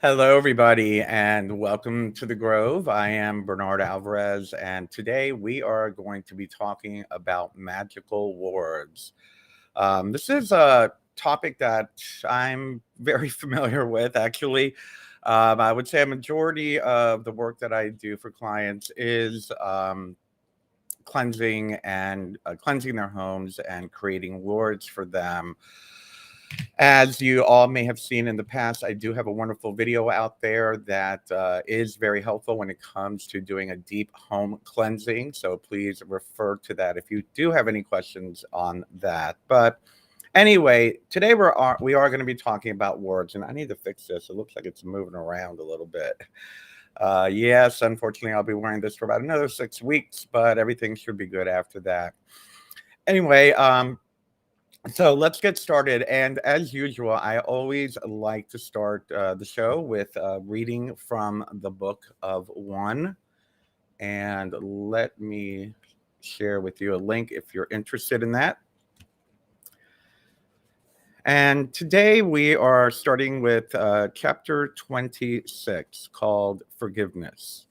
Hello, everybody, and welcome to the Grove. I am Bernard Alvarez, and today we are going to be talking about magical words. This is a topic that I'm very familiar with, actually. I would say a majority of the work that I do for clients is cleansing and cleansing their homes and creating words for them. As you all may have seen in the past, I do have a wonderful video out there that is very helpful when it comes to doing a deep home cleansing. So please refer to that if you do have any questions on that. But anyway, today we are going to be talking about words, and I need to fix this. It looks like it's moving around a little bit. Yes, unfortunately, I'll be wearing this for about another 6 weeks, but everything should be good after that. Anyway, so let's get started. And as usual, I always like to start the show with reading from the Book of One. And let me share with you a link if you're interested in that. And today we are starting with chapter 26 called Forgiveness.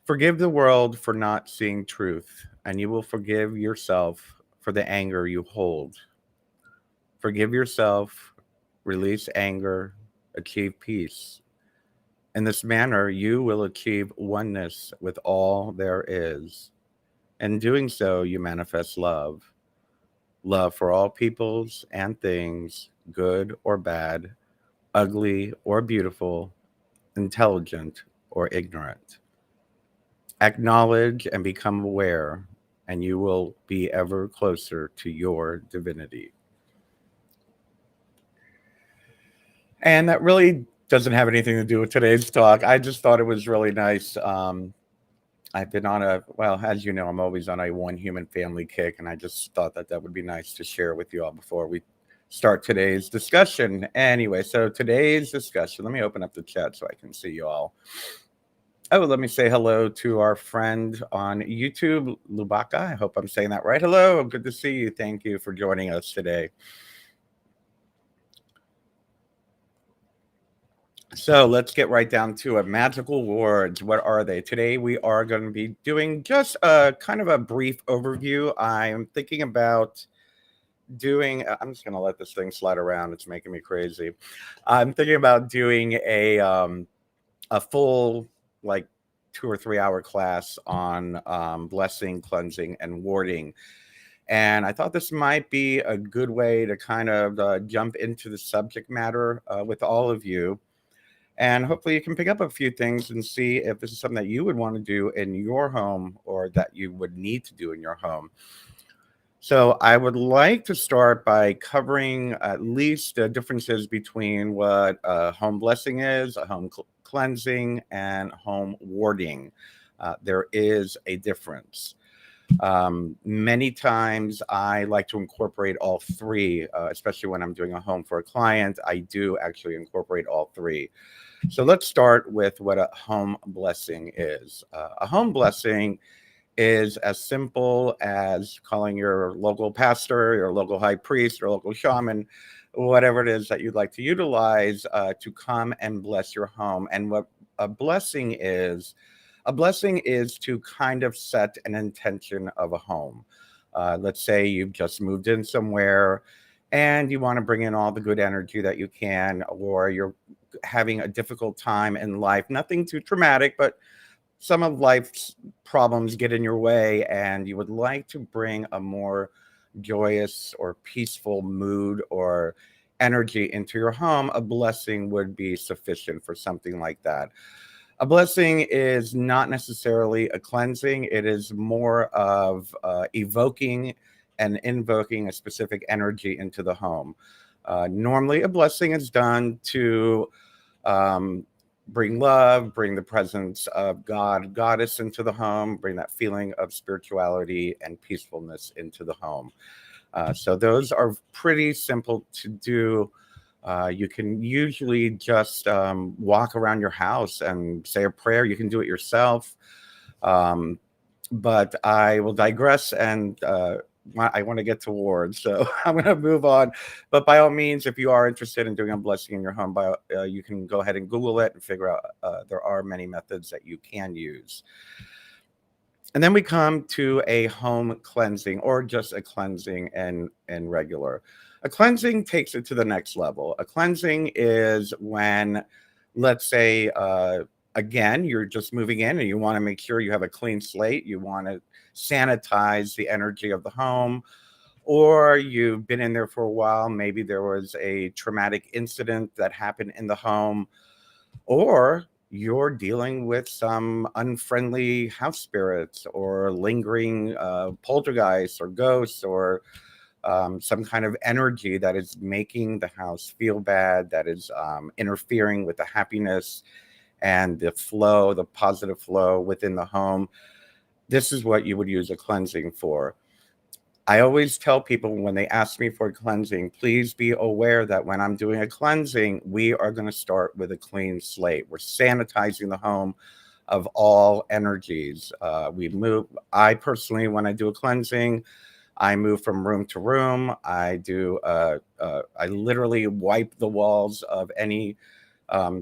Forgive the world for not seeing truth, and you will forgive yourself for the anger you hold. Forgive yourself, release anger, achieve peace. In this manner, you will achieve oneness with all there is. In doing so, you manifest love. Love for all peoples and things, good or bad, ugly or beautiful, intelligent or ignorant. Acknowledge and become aware, and you will be ever closer to your divinity. And that really doesn't have anything to do with today's talk. I just thought it was really nice. I've been on well, as you know, I'm always on a one human family kick, and I just thought that that would be nice to share with you all before we start today's discussion. Anyway, so today's discussion, let me open up the chat so I can see you all. Oh, let me say hello to our friend on YouTube, Lubaka. I hope I'm saying that right. Hello, good to see you. Thank you for joining us today. So let's get right down to it. Magical words. What are they? Today we are going to be doing just a kind of a brief overview. I'm thinking about doing, I'm just going to let this thing slide around. It's making me crazy. I'm thinking about doing a full, like, 2 or 3 hour class on blessing, cleansing, and warding. And I thought this might be a good way to kind of jump into the subject matter with all of you. And hopefully you can pick up a few things and see if this is something that you would want to do in your home or that you would need to do in your home. So I would like to start by covering at least the differences between what a home blessing is, a home cleansing, and home warding. There is a difference. Many times I like to incorporate all three, especially when I'm doing a home for a client. I do actually incorporate all three. So let's start with what a home blessing is. A home blessing is as simple as calling your local pastor, your local high priest, your local shaman, whatever it is that you'd like to utilize to come and bless your home. And what a blessing is to kind of set an intention of a home. Let's say you've just moved in somewhere and you want to bring in all the good energy that you can, or you're having a difficult time in life, nothing too traumatic, but some of life's problems get in your way, and you would like to bring a more joyous or peaceful mood or energy into your home. A blessing would be sufficient for something like that. A blessing is not necessarily a cleansing, it is more of evoking and invoking a specific energy into the home. Normally, a blessing is done to bring love, bring the presence of God, goddess into the home, bring that feeling of spirituality and peacefulness into the home. So those are pretty simple to do. You can usually just walk around your house and say a prayer. You can do it yourself. But I will digress and I want to get to wards, so I'm going to move on. But by all means, if you are interested in doing a blessing in your home, you can go ahead and Google it and figure out there are many methods that you can use. And then we come to a home cleansing, or just a cleansing and regular. A cleansing takes it to the next level. A cleansing is when, let's say, again, you're just moving in and you want to make sure you have a clean slate. You want to sanitize the energy of the home, or you've been in there for a while. Maybe there was a traumatic incident that happened in the home, or you're dealing with some unfriendly house spirits or lingering poltergeists or ghosts, or some kind of energy that is making the house feel bad, that is interfering with the happiness and the flow, the positive flow within the home. This is what you would use a cleansing for. I always tell people when they ask me for a cleansing, please be aware that when I'm doing a cleansing, we are going to start with a clean slate. We're sanitizing the home of all energies. I personally, when I do a cleansing, I move from room to room. I literally wipe the walls of any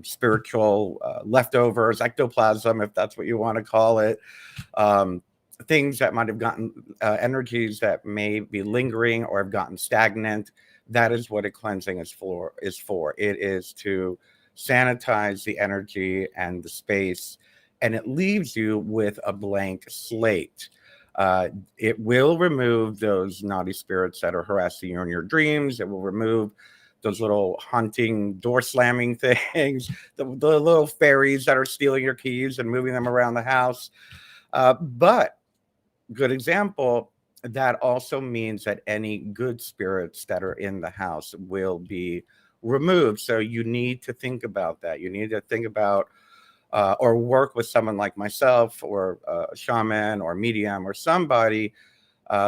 spiritual leftovers, ectoplasm, if that's what you want to call it. Um, Things that might have gotten energies that may be lingering or have gotten stagnant. That is what a cleansing is for. It is to sanitize the energy and the space, and it leaves you with a blank slate. It will remove those naughty spirits that are harassing you in your dreams. It will remove those little haunting door slamming things, the little fairies that are stealing your keys and moving them around the house. But good example, that also means that any good spirits that are in the house will be removed. So you need to think about that. You need to think about or work with someone like myself, or a shaman or medium, or somebody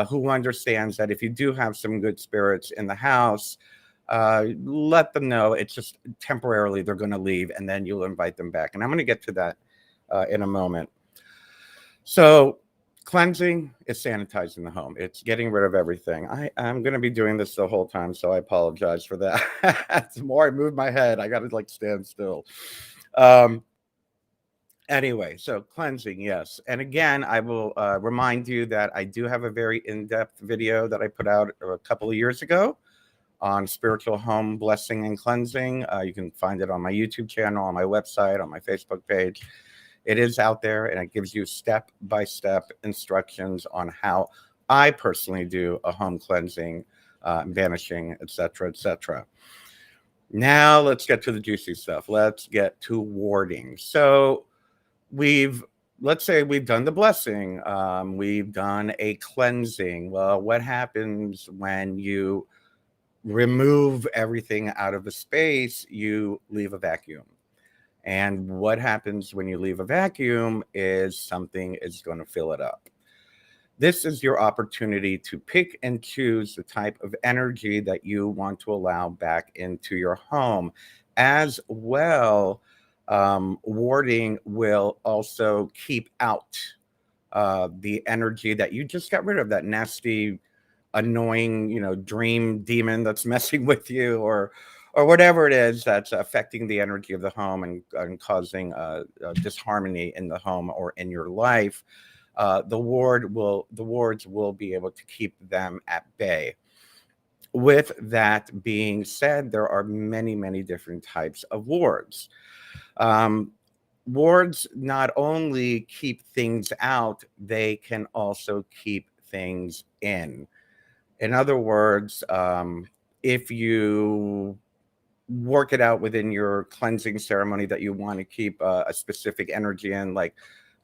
who understands that if you do have some good spirits in the house, let them know it's just temporarily they're going to leave, and then you'll invite them back. And I'm going to get to that in a moment. So cleansing is sanitizing the home. It's getting rid of everything. I'm going to be doing this the whole time, so I apologize for that. The more I move my head, I got to like stand still. Um, Anyway, so cleansing, yes. And again, I will remind you that I do have a very in-depth video that I put out a couple of years ago on spiritual home blessing and cleansing. You can find it on my YouTube channel, on my website, on my Facebook page. It is out there, and it gives you step-by-step instructions on how I personally do a home cleansing, banishing, etc., etc. Now let's get to the juicy stuff. Let's get to warding. So we've let's say we've done the blessing, we've done a cleansing. Well, what happens when you remove everything out of a space? You leave a vacuum. And what happens when you leave a vacuum is something is going to fill it up. This is your opportunity to pick and choose the type of energy that you want to allow back into your home. As well, warding will also keep out the energy that you just got rid of, that nasty, annoying, dream demon that's messing with you, or whatever it is that's affecting the energy of the home and causing disharmony in the home or in your life. The wards will be able to keep them at bay. With that being said, there are many, many different types of wards. Um, Wards not only keep things out, they can also keep things in. In other words, if you work it out within your cleansing ceremony that you want to keep a specific energy in, like,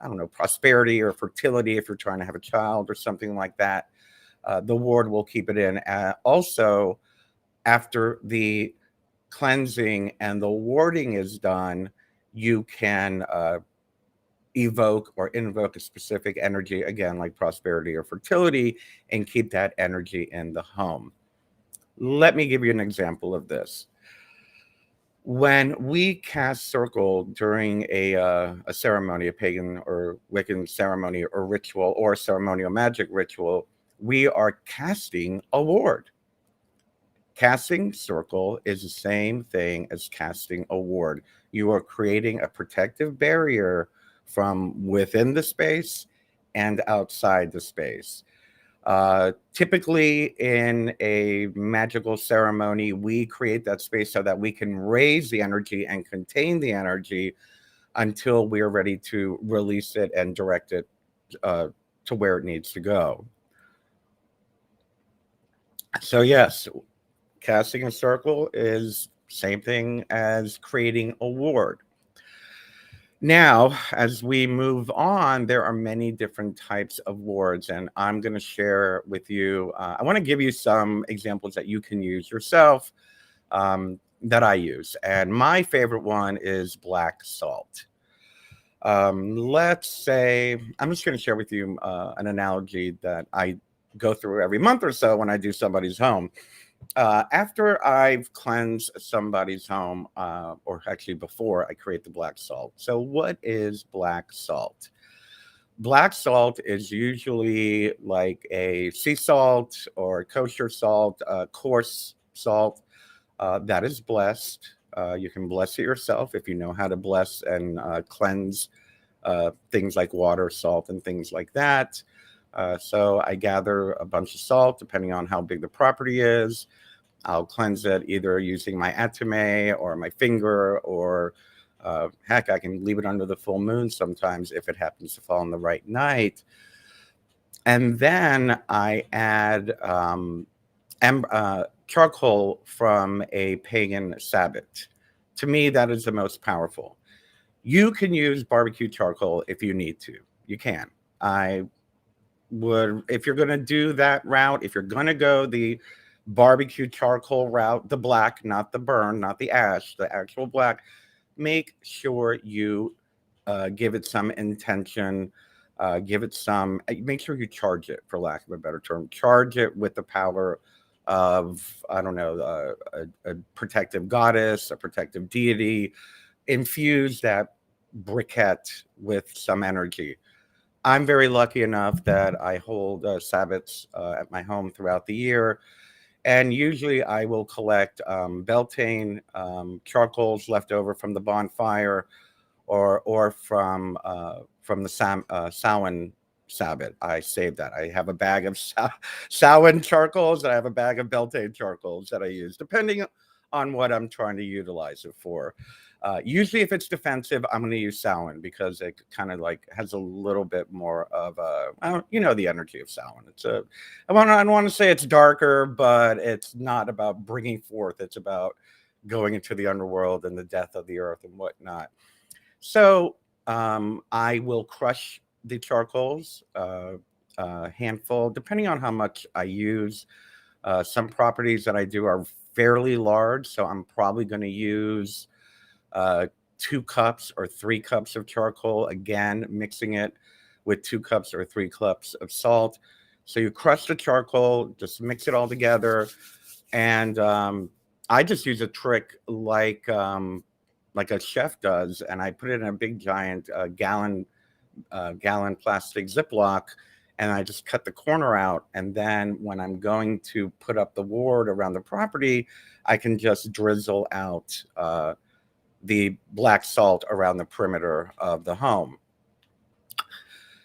I don't know, prosperity or fertility, if you're trying to have a child or something like that, the ward will keep it in. Also, after the cleansing and the warding is done, you can evoke or invoke a specific energy, again, like prosperity or fertility, and keep that energy in the home. Let me give you an example of this. When we cast circle during a ceremony, a pagan or Wiccan ceremony or ritual or ceremonial magic ritual, we are casting a ward. Casting circle is the same thing as casting a ward. You are creating a protective barrier from within the space and outside the space. Typically, in a magical ceremony, we create that space so that we can raise the energy and contain the energy until we're ready to release it and direct it uh, to where it needs to go. So, yes, casting a circle is same thing as creating a ward. Now, as we move on, there are many different types of wards, and I'm going to share with you. I want to give you some examples that you can use yourself that I use. And my favorite one is black salt. Let's say I'm just going to share with you an analogy that I go through every month or so when I do somebody's home. After I've cleansed somebody's home, or actually before I create the black salt. So, what is black salt? Black salt is usually like a sea salt or kosher salt, coarse salt that is blessed. You can bless it yourself if you know how to bless and cleanse things like water, salt, and things like that. So I gather a bunch of salt, depending on how big the property is. I'll cleanse it either using my atome or my finger, or heck, I can leave it under the full moon sometimes if it happens to fall on the right night. And then I add charcoal from a pagan Sabbath. To me, that is the most powerful. You can use barbecue charcoal if you need to. You can. I would, if you're going to do that route, if you're going to go the barbecue charcoal route, the black, not the burn, not the ash, the actual black, make sure you give it some intention, give it some, make sure you charge it, for lack of a better term, charge it with the power of, I don't know, a protective goddess, a protective deity. Infuse that briquette with some energy. I'm very lucky enough that I hold Sabbaths at my home throughout the year. And usually I will collect beltane, charcoals left over from the bonfire, or from the Samhain Sabbath. I save that. I have a bag of Samhain charcoals, and I have a bag of beltane charcoals that I use, depending on what I'm trying to utilize it for. Usually, if it's defensive, I'm going to use Samhain because it kind of like has a little bit more of a, the energy of Samhain. It's a, I don't want to say it's darker, but it's not about bringing forth. It's about going into the underworld and the death of the earth and whatnot. So I will crush the charcoals, handful, depending on how much I use. Some properties that I do are fairly large, so I'm probably going to use 2 cups or 3 cups of charcoal, again, mixing it with 2 cups or 3 cups of salt. So you crush the charcoal, just mix it all together. And I just use a trick like a chef does, and I put it in a big giant gallon plastic Ziploc, and I just cut the corner out. And then when I'm going to put up the ward around the property, I can just drizzle out the black salt around the perimeter of the home.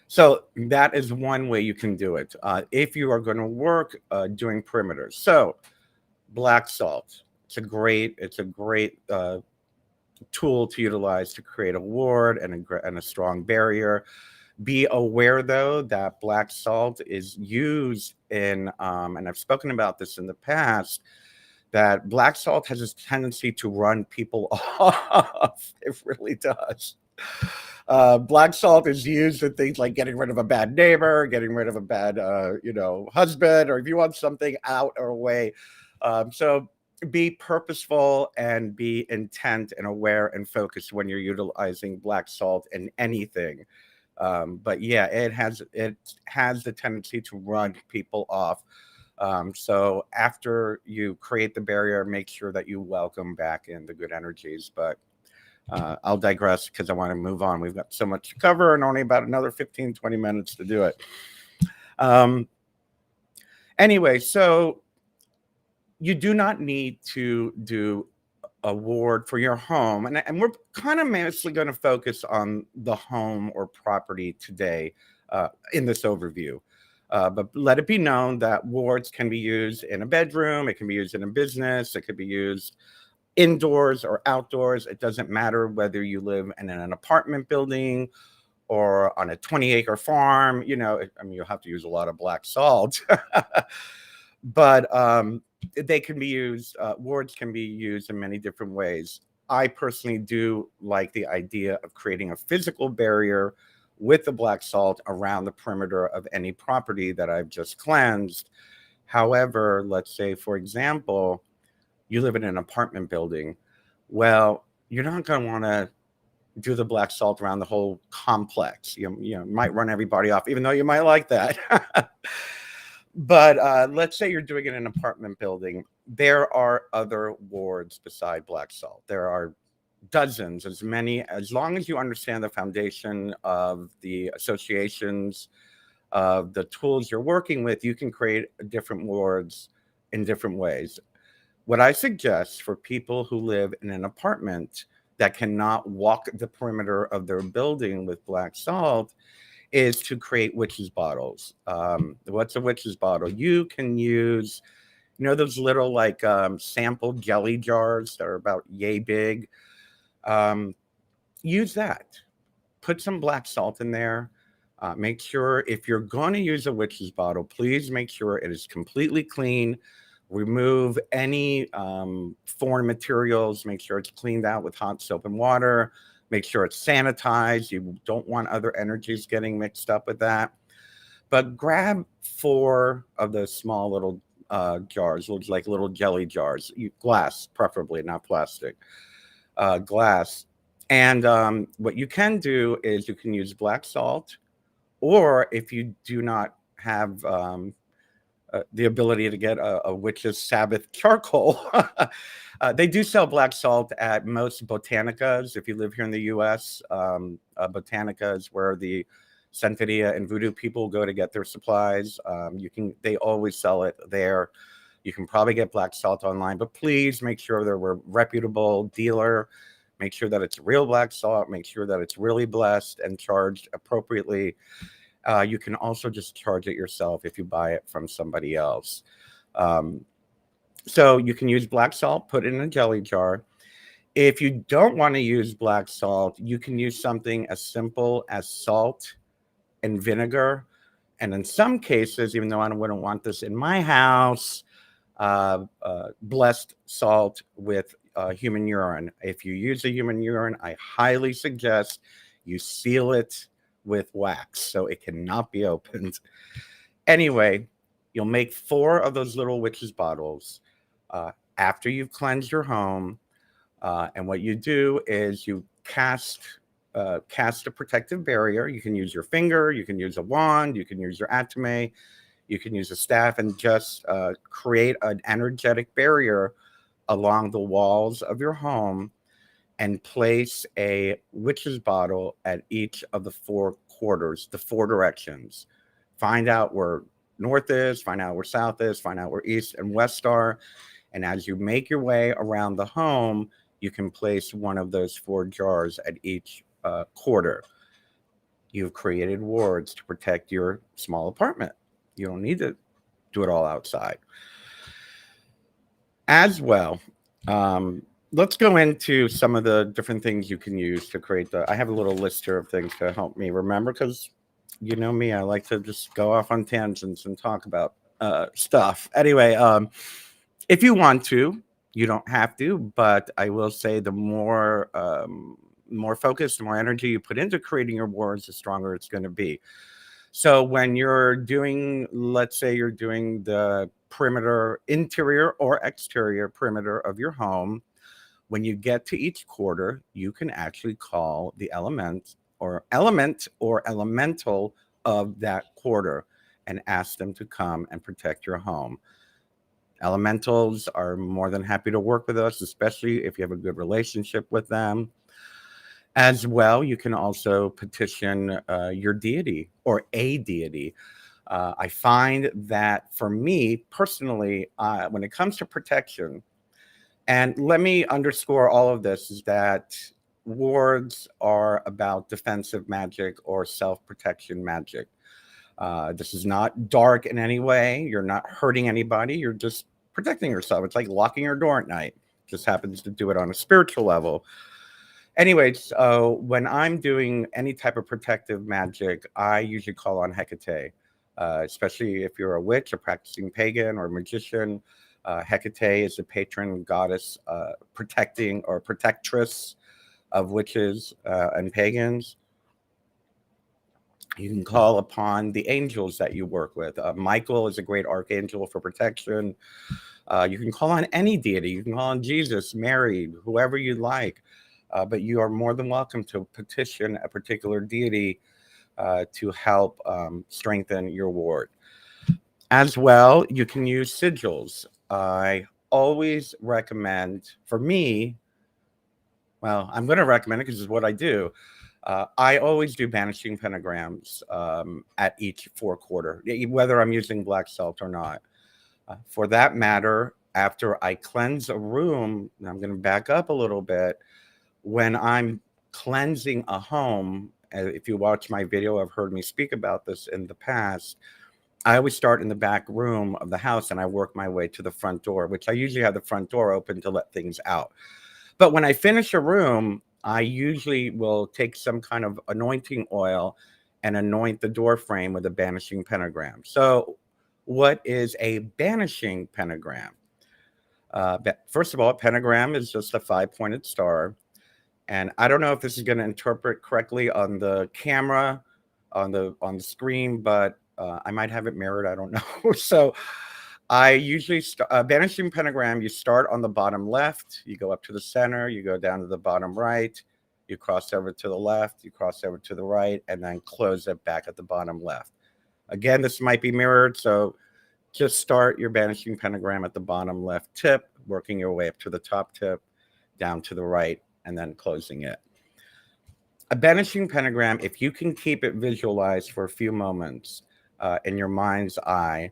So that is one way you can do it if you are going to work doing perimeters. So black salt, it's a great tool to utilize to create a ward and a strong barrier. Be aware, though, that black salt is used in, and I've spoken about this in the past, that black salt has this tendency to run people off. It really does. Black salt is used in things like getting rid of a bad neighbor, getting rid of a bad, husband, or if you want something out or away. So be purposeful and be intent and aware and focused when you're utilizing black salt in anything. But yeah, it has the tendency to run people off. So after you create the barrier, make sure that you welcome back in the good energies. But I'll digress because I want to move on. We've got so much to cover and only about another 15, 20 minutes to do it. Anyway, so you do not need to do a ward for your home. And we're kind of mostly going to focus on the home or property today in this overview. But let it be known that wards can be used in a bedroom, it can be used in a business, it could be used indoors or outdoors. It doesn't matter whether you live in an apartment building or on a 20-acre farm. You know, I mean, you'll have to use a lot of black salt. But they can be used, wards can be used in many different ways. I personally do like the idea of creating a physical barrier with the black salt around the perimeter of any property that I've just cleansed. However, let's say, for example, you live in an apartment building. Well, you're not going to want to do the black salt around the whole complex. You might run everybody off, even though you might like that. But let's say you're doing it in an apartment building. There are other wards beside black salt. There are dozens, as many, as long as you understand the foundation of the associations, of the tools you're working with, you can create different wards in different ways. What I suggest for people who live in an apartment that cannot walk the perimeter of their building with black salt is to create witch's bottles. What's a witch's bottle? You can use, those little like sample jelly jars that are about yay big. Use that. Put some black salt in there. Make sure if you're going to use a witch's bottle, please make sure it is completely clean. Remove any foreign materials. Make sure it's cleaned out with hot soap and water. Make sure it's sanitized. You don't want other energies getting mixed up with that. But grab 4 of those small little jars, like little jelly jars, glass preferably, not plastic, glass. And what you can do is you can use black salt, or if you do not have the ability to get a witch's Sabbath charcoal. They do sell black salt at most botanicas. If you live here in the U.S., botanica is where the Santeria and Voodoo people go to get their supplies. They always sell it there. You can probably get black salt online, but please make sure they're a reputable dealer. Make sure that it's real black salt. Make sure that it's really blessed and charged appropriately. You can also just charge it yourself if you buy it from somebody else. So you can use black salt, put it in a jelly jar. If you don't want to use black salt, you can use something as simple as salt and vinegar. And in some cases, even though I wouldn't want this in my house, blessed salt with human urine. If you use a human urine, I highly suggest you seal it with wax so it cannot be opened. Anyway, you'll make 4 of those little witch's bottles after you've cleansed your home. And what you do is you cast a protective barrier. You can use your finger, you can use a wand, you can use your atome, you can use a staff, and just create an energetic barrier along the walls of your home, and place a witch's bottle at each of the 4 quarters, the 4 directions. Find out where north is, find out where south is, find out where east and west are. And as you make your way around the home, you can place one of those 4 jars at each quarter. You've created wards to protect your small apartment. You don't need to do it all outside. As well, let's go into some of the different things you can use to create I have a little list here of things to help me remember, because you know me, I like to just go off on tangents and talk about stuff. Anyway, if you want to, you don't have to, but I will say the more focus, the more energy you put into creating your wards, the stronger it's going to be. So when you're doing, let's say you're doing the perimeter, interior or exterior perimeter of your home, when you get to each quarter, you can actually call the element or elemental of that quarter and ask them to come and protect your home. Elementals are more than happy to work with us, especially if you have a good relationship with them. As well, you can also petition your deity or a deity. I find that for me personally, when it comes to protection, and let me underscore all of this, is that wards are about defensive magic or self protection magic. This is not dark in any way. You're not hurting anybody. You're just protecting yourself. It's like locking your door at night. Just happens to do it on a spiritual level. Anyways, so when I'm doing any type of protective magic, I usually call on Hecate, especially if you're a witch, a practicing pagan, or a magician. Hecate is the patron goddess, protecting or protectress of witches and pagans. You can call upon the angels that you work with. Michael is a great archangel for protection. You can call on any deity. You can call on Jesus, Mary, whoever you like. But you are more than welcome to petition a particular deity to help strengthen your ward. As well, you can use sigils. I always recommend, for me, well, I'm going to recommend it because it's what I do. I always do banishing pentagrams at each 4-quarter, whether I'm using black salt or not. For that matter, after I cleanse a room, and I'm going to back up a little bit, when I'm cleansing a home, if you watch my video, I've heard me speak about this in the past. I always start in the back room of the house and I work my way to the front door, which I usually have the front door open to let things out. But when I finish a room, I usually will take some kind of anointing oil and anoint the door frame with a banishing pentagram. So, what is a banishing pentagram? First of all, a pentagram is just a 5-pointed star. And I don't know if this is going to interpret correctly on the camera, on the screen, but I might have it mirrored. I don't know. So I usually banishing pentagram. You start on the bottom left, you go up to the center, you go down to the bottom right, you cross over to the left, you cross over to the right, and then close it back at the bottom left. Again, this might be mirrored, so just start your banishing pentagram at the bottom left tip, working your way up to the top tip, down to the right, and then closing it. A banishing pentagram, if you can keep it visualized for a few moments in your mind's eye,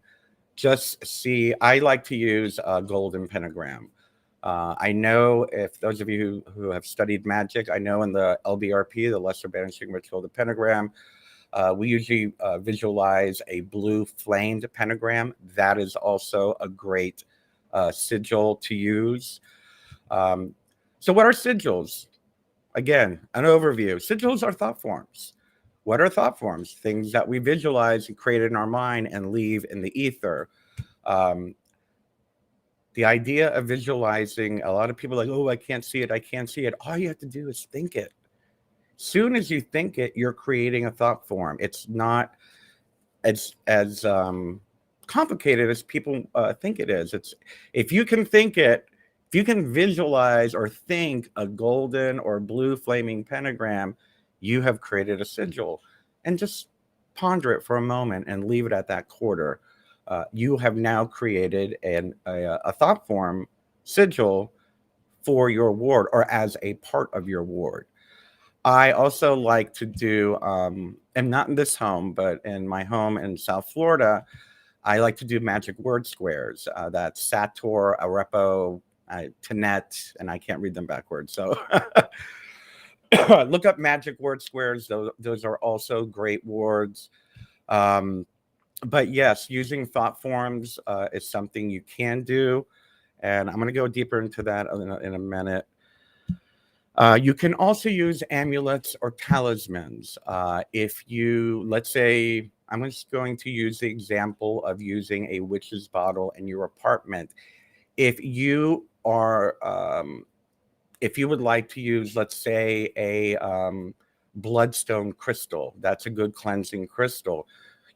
just see, I like to use a golden pentagram. I know if those of you who have studied magic, I know in the LBRP, the Lesser Banishing Ritual, the pentagram, we usually visualize a blue flamed pentagram. That is also a great sigil to use. So what are sigils? Again, an overview. Sigils are thought forms. What are thought forms? Things that we visualize and create in our mind and leave in the ether. The idea of visualizing, a lot of people are like, oh, I can't see it. I can't see it. All you have to do is think it. Soon as you think it, you're creating a thought form. It's not as complicated as people think it is. It's, if you can think it, if you can visualize or think a golden or blue flaming pentagram, you have created a sigil. And just ponder it for a moment and leave it at that quarter. You have now created a thought form sigil for your ward, or as a part of your ward. I also like to do, and not in this home, but in my home in South Florida, I like to do magic word squares. That's Sator, Arepo, Tenet, and I can't read them backwards. So look up magic word squares. Those are also great wards. But yes, using thought forms is something you can do. And I'm going to go deeper into that in a minute. You can also use amulets or talismans. If you, let's say, I'm just going to use the example of using a witch's bottle in your apartment. If you are, if you would like to use, let's say, a bloodstone crystal, that's a good cleansing crystal.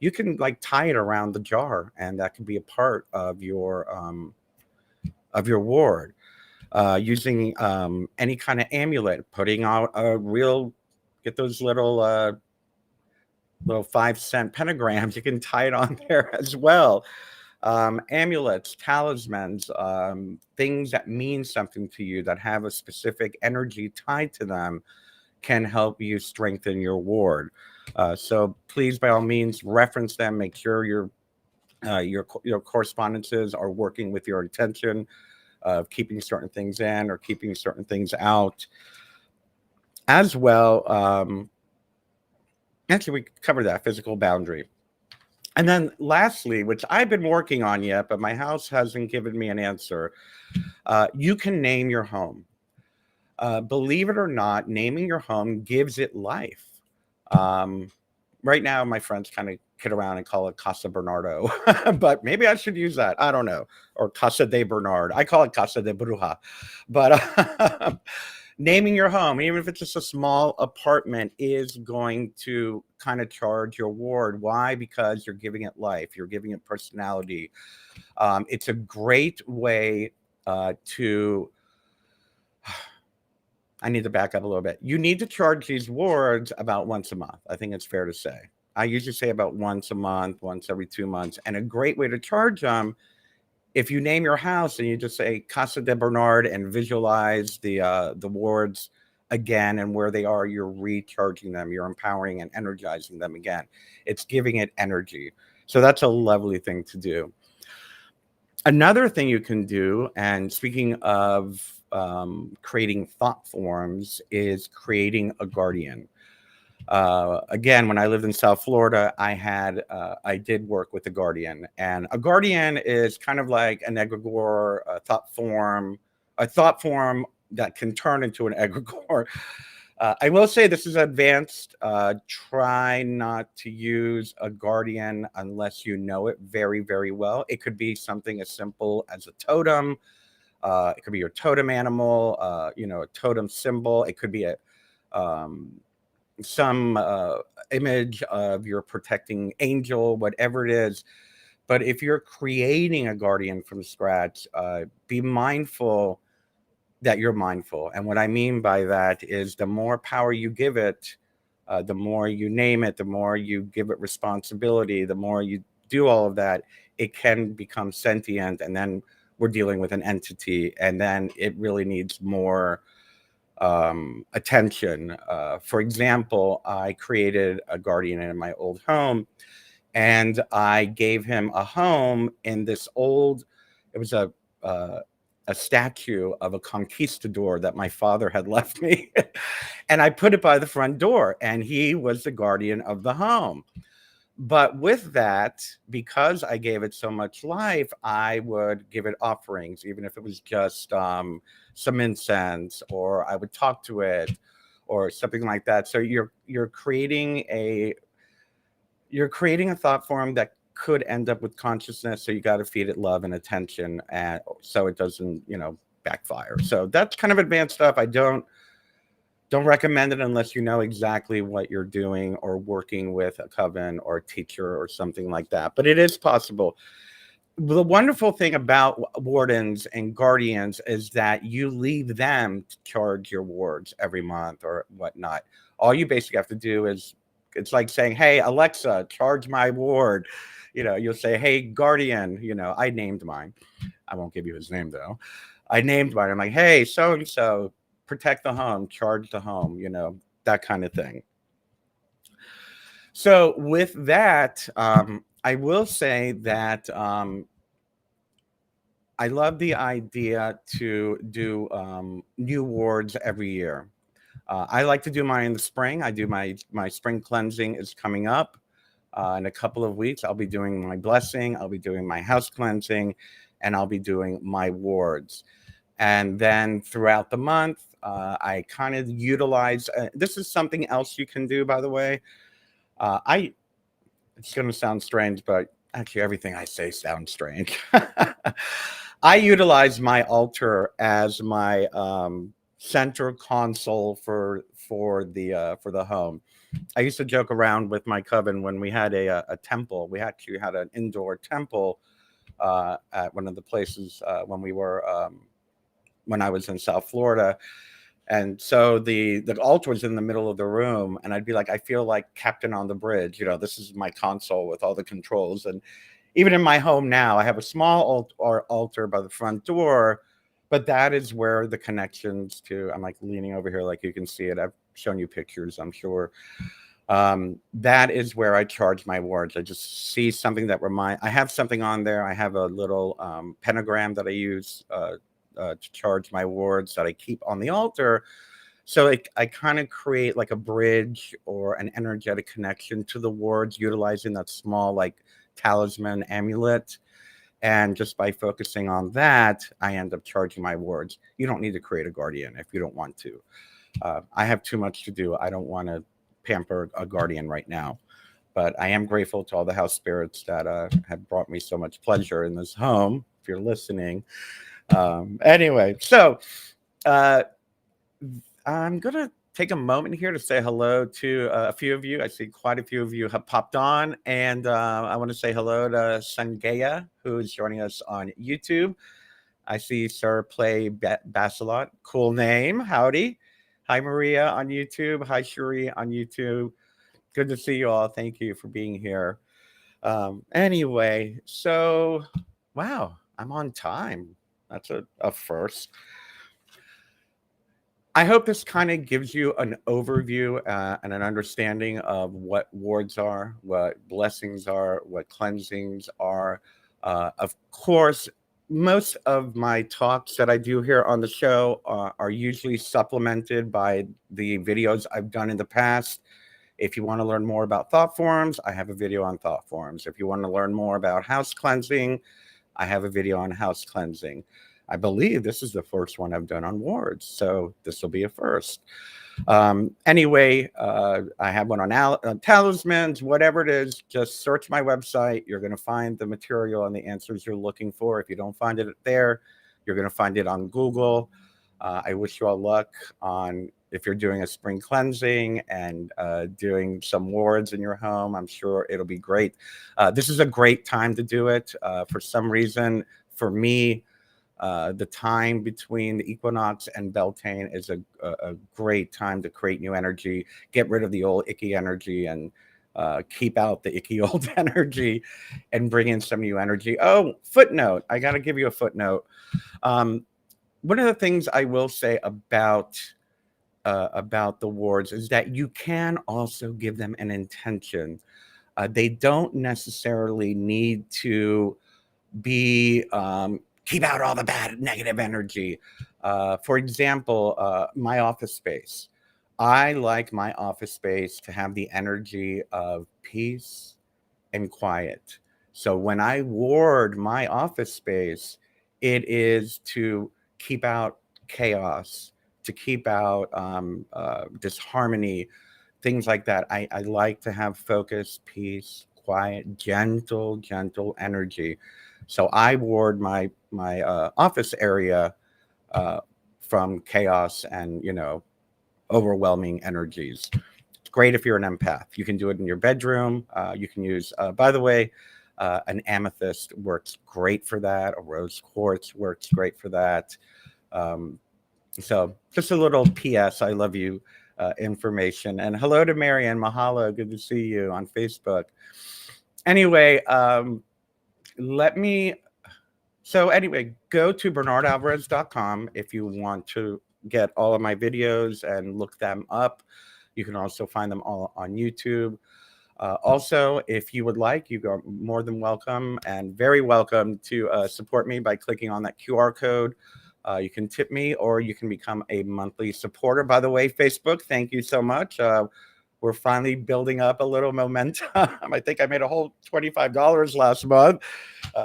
You can like tie it around the jar, and that can be a part of your ward. Using any kind of amulet, putting out a real, get those little 5-cent pentagrams. You can tie it on there as well. Amulets, talismans, things that mean something to you, that have a specific energy tied to them, can help you strengthen your ward. So please, by all means, reference them. Make sure your correspondences are working with your intention of keeping certain things in or keeping certain things out as well. Actually, we covered that physical boundary. And then lastly, which I've been working on yet, but my house hasn't given me an answer, you can name your home. Believe it or not, naming your home gives it life. Um, right now, my friends kind of kid around and call it Casa Bernardo, but maybe I should use that. I don't know. Or Casa de Bernard. I call it Casa de Bruja. But naming your home, even if it's just a small apartment, is going to kind of charge your ward. Why? Because you're giving it life, you're giving it personality. It's a great way to. I need to back up a little bit. You need to charge these wards about once a month. I think it's fair to say. I usually say about once a month, once every 2 months. And a great way to charge them, if you name your house and you just say Casa de Bernard and visualize the wards again and where they are, you're recharging them, you're empowering and energizing them again. It's giving it energy. So that's a lovely thing to do. Another thing you can do, and speaking of creating thought forms, is creating a guardian. Again, when I lived in South Florida, I did work with a guardian, and a guardian is kind of like an egregore, a thought form that can turn into an egregore. I will say this is advanced. Try not to use a guardian unless you know it very, very well. It could be something as simple as a totem. It could be your totem animal, a totem symbol. It could be some image of your protecting angel, whatever it is. But if you're creating a guardian from scratch, be mindful that you're mindful. And what I mean by that is the more power you give it, the more you name it, the more you give it responsibility, the more you do all of that, it can become sentient. And then we're dealing with an entity, and then it really needs more attention. For example, I created a guardian in my old home, and I gave him a home in this it was a statue of a conquistador that my father had left me. And I put it by the front door, and he was the guardian of the home. But with that, because I gave it so much life, I would give it offerings, even if it was just some incense, or I would talk to it, or something like that. So you're creating a thought form that could end up with consciousness. So you got to feed it love and attention, and so it doesn't, backfire. So that's kind of advanced stuff. I don't recommend it unless you know exactly what you're doing or working with a coven or a teacher or something like that. But it is possible. The wonderful thing about wardens and guardians is that you leave them to charge your wards every month or whatnot. All you basically have to do is, it's like saying, hey, Alexa, charge my ward. You'll say, hey, guardian, I named mine. I won't give you his name though. I named mine. I'm like, hey, so and so, protect the home, charge the home, that kind of thing. So with that, I will say that I love the idea to do new wards every year. I like to do mine in the spring. I do my spring cleansing is coming up in a couple of weeks. I'll be doing my blessing. I'll be doing my house cleansing, and I'll be doing my wards. And then throughout the month, I kind of utilize. This is something else you can do, by the way. It's going to sound strange, but actually, everything I say sounds strange. I utilize my altar as my center console for the home. I used to joke around with my coven when we had a temple. We actually had an indoor temple at one of the places when I was in South Florida. And so the altar was in the middle of the room, and I'd be like, I feel like Captain on the Bridge. This is my console with all the controls. And even in my home now, I have a small altar by the front door, but that is where the connections to. I'm like leaning over here, like you can see it. I've shown you pictures, I'm sure. That is where I charge my wards. I just see something that I have something on there. I have a little pentagram that I use to charge my wards that I keep on the altar. So I kind of create like a bridge or an energetic connection to the wards, utilizing that small like talisman amulet. And just by focusing on that, I end up charging my wards. You don't need to create a guardian if you don't want to. I have too much to do. I don't want to pamper a guardian right now. But I am grateful to all the house spirits that have brought me so much pleasure in this home, if you're listening. Anyway, so uh, I'm going to take a moment here to say hello to a few of you. I see quite a few of you have popped on, and I want to say hello to Sangaya, who is joining us on YouTube. I see Sir Play Basilot. Cool name. Howdy. Hi, Maria on YouTube. Hi, Shuri on YouTube. Good to see you all. Thank you for being here. Anyway, so, wow, I'm on time. That's a first. I hope this kind of gives you an overview and an understanding of what wards are, what blessings are, what cleansings are. Of course, most of my talks that I do here on the show are usually supplemented by the videos I've done in the past. If you want to learn more about thought forms, I have a video on thought forms. If you want to learn more about house cleansing, I have a video on house cleansing. I believe this is the first one I've done on wards, so this will be a first. Anyway, I have one on talismans, whatever it is, just search my website. You're going to find the material and the answers you're looking for. If you don't find it there, you're going to find it on Google. I wish you all luck on if you're doing a spring cleansing and doing some wards in your home. I'm sure it'll be great. This is a great time to do it. For some reason, for me, the time between the equinox and Beltane is a great time to create new energy, get rid of the old icky energy, and keep out the icky old energy and bring in some new energy. Oh, footnote. I got to give you a footnote. One of the things I will say about the wards is that you can also give them an intention. They don't necessarily need to be keep out all the bad negative energy. For example, my office space. I like my office space to have the energy of peace and quiet. So when I ward my office space, it is to keep out chaos, to keep out disharmony, things like that. I like to have focus, peace, quiet, gentle energy. So I ward my office area from chaos and overwhelming energies. It's great if you're an empath. You can do it in your bedroom. You can use, by the way, an amethyst works great for that. A rose quartz works great for that. So just a little PS. I love you information. And hello to Marianne. Mahalo. Good to see you on Facebook. Anyway, go to bernardalvarez.com if you want to get all of my videos and look them up. You can also find them all on YouTube. Also, if you would like, you are more than welcome and very welcome to support me by clicking on that QR code. You can tip me or you can become a monthly supporter. By the way, Facebook, thank you so much. We're finally building up a little momentum. I think I made a whole $25 last month.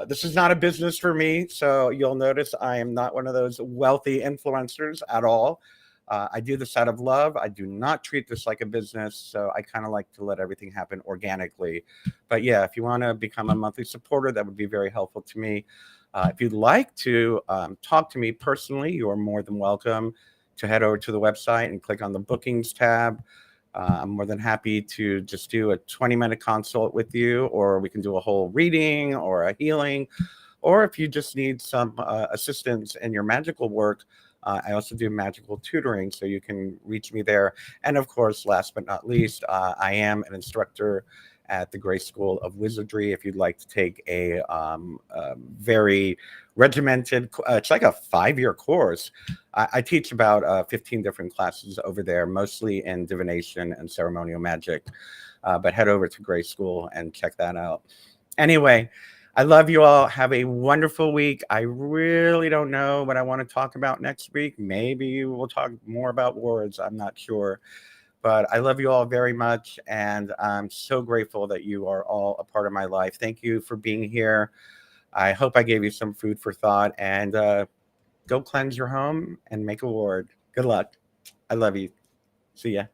This is not a business for me, so you'll notice I am not one of those wealthy influencers at all. I do this out of love. I do not treat this like a business, so I kind of like to let everything happen organically. But yeah, if you want to become a monthly supporter, that would be very helpful to me. If you'd like to talk to me personally, you are more than welcome to head over to the website and click on the bookings tab. I'm more than happy to just do a 20-minute consult with you, or we can do a whole reading or a healing. Or if you just need some assistance in your magical work, I also do magical tutoring, so you can reach me there. And of course, last but not least, I am an instructor at the Gray School of Wizardry. If you'd like to take a very regimented, it's like a 5-year course. I teach about 15 different classes over there, mostly in divination and ceremonial magic. But head over to Gray School and check that out. Anyway, I love you all. Have a wonderful week. I really don't know what I want to talk about next week. Maybe we'll talk more about words. I'm not sure. But I love you all very much. And I'm so grateful that you are all a part of my life. Thank you for being here. I hope I gave you some food for thought. And go cleanse your home and make a ward. Good luck. I love you. See ya.